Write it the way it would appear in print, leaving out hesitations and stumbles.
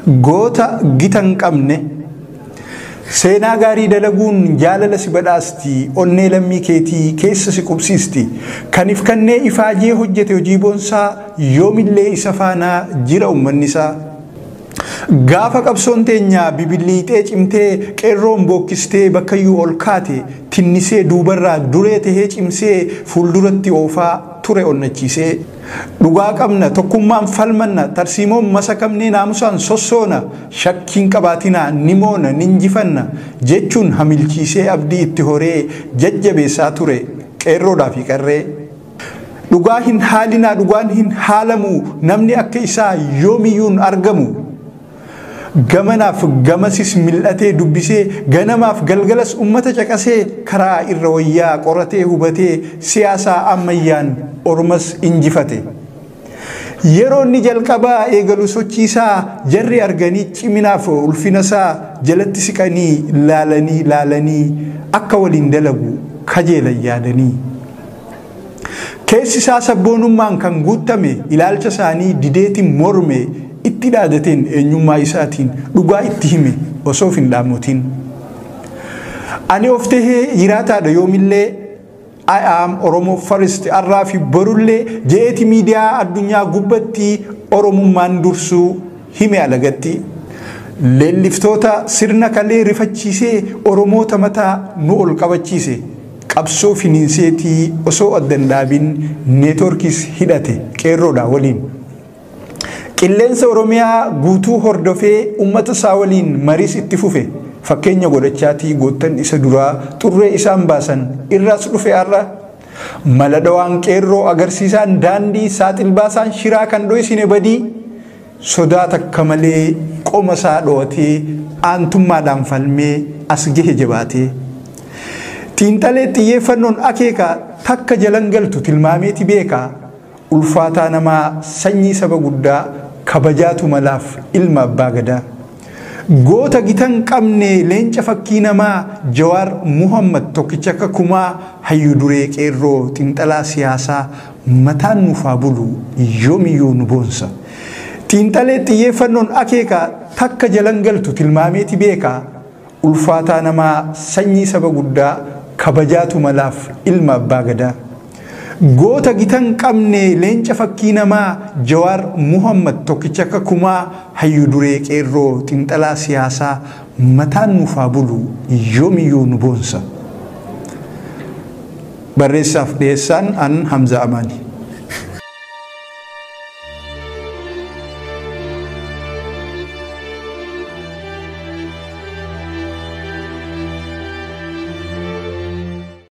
Goota gitan qabne seenaa gaarii dalaguun jaalala si badhaasti onnee lammii keetii keessa si qubsiisti kaniif kannee ifaajee hojjete hojii boonsaa yoomillee isa faanaa jira ummanni isaa gaafa qabsoon teenya bibiliixee cimtee qeerroon bookkistee bakkayyuu ol kaate tinnisee duubarraa duree tahee cimsee fuulduratti oofaa ture onnachiisee dhugaa qabna tokkummaan falmanna tarsiimoon masakamnee naamusaan sossoona shakkiin qabaatinaa nimoona ninjifanna jechuun hamilchiisee abdii itti horee jajjabeessaa ture qeerroodhaa fi qarree dhugaa hin haalinaa dhugaan hin haalamu namni akka isaa yoomiyyuun argamu gamanaaf gamasis mil'atee dubbisee ganamaaf galgalas ummata caqasee karaa irra wayyaa qoratee hubatee siyaasaa ammayyaan ormas injifate yeroo inni jalqabaa eegalu sochiisaa jarri arganii ciminaaf ulfinasaa jalatti siqanii laalanii akka waliin dalagu kajeelan yaadanii keessi isaa sabboonummaan kan guutame ilaalcha isaanii dideetiin morme itti dhaadateen eenyummaa isaatiin dhugaa itti hime osoo hin dhaamotiin ani of tahee jiraataadha yoomillee I am Oromo first arraafi borullee jeeti miidiyaa addunyaa gubbatti oromummaan dursuu hime alagatti leelliftoota sirna kalee rifachiisee oromoota mataa nu ol qabachiise qabsoo finiinseetii osoo addan dhaabin neetworkis hidhate qeerroodhaa waliin qilleensa oromiyaa guutuu hordofee ummata isaa waliin mariis itti fufe fakkeenya godhachaatii goottan isa duraa xurree isaan baasan irraas dhufe arra maladawaan qeerroo agarsiisaan daandii saaxil baasaan shiraa kan dhoysine badii sodaa takka malee qoma isaa dhootee aantummaadhaan falmee as gahe jabaatee xiinxalee xiyyeeffannoon akeeka takka jalan galtu tilmaameeti beeka ulfaataa namaa sanyii saba guddaa kabajaatu malaaf ilma abbaa gadaa goota gitan qabne leenca fakkii namaa Jawaar Muhammad tokkicha akka kumaa hayyu duree qeerroo xiinxalaa siyaasaa mataan nuufaa bulu yoomiyyuu nu boonsa xiinxalee xiyyeeffannoon akeeka takka jalan galtu tilmaameeti beeka ulfaataa namaa sanyii saba guddaa kabajaatu malaaf ilma abbaa gadaa goota gitan qabne leenca fakkii namaa Jawaar Muhammad tokkicha akka kumaa hayyu duree qeerroo xiinxalaa siyaasaa mataan nuufaa bulu yoomiyyuu nu boonsa barreessaaf dhiyeessaan an Hamza Amaani